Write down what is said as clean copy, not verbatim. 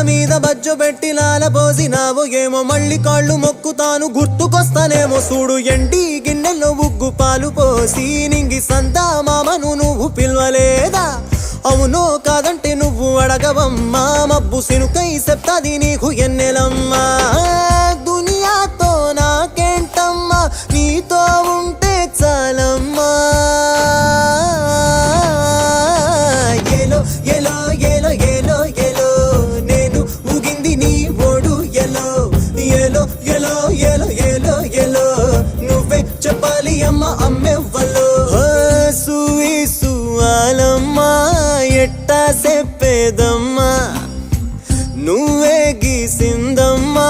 మీద బజ్జు పెట్టి లాల పోసినావు ఏమో మళ్ళీ కాళ్ళు మొక్కుతాను గుర్తుకొస్తానేమో చూడు ఎండి గిన్నెల్లో ఉగ్గు పాలు పోసి నింగి సంతా మామను నువ్వు పిలవలేదా అవునో కాదంటే నువ్వు అడగవమ్మా మబ్బు సినుకై చెప్తాది నీకు ఎన్నెలమ్మా దునియాతో నాకేంటమ్మా నీతో ఉంటే చాలమ్మా ఏలో ఏలో ఏలో ఏలో ఏలో నేను ఊగింది నీ ఓడు ఎలో ఏలో ఏలో ఏలో ఏలో ఏలో నువ్వే చెప్పాలి అమ్మ అమ్మెవ్వలో సువి సువాలమ్మా ఎట్టా చెప్పేదమ్మా నువ్వే గీసిందమ్మా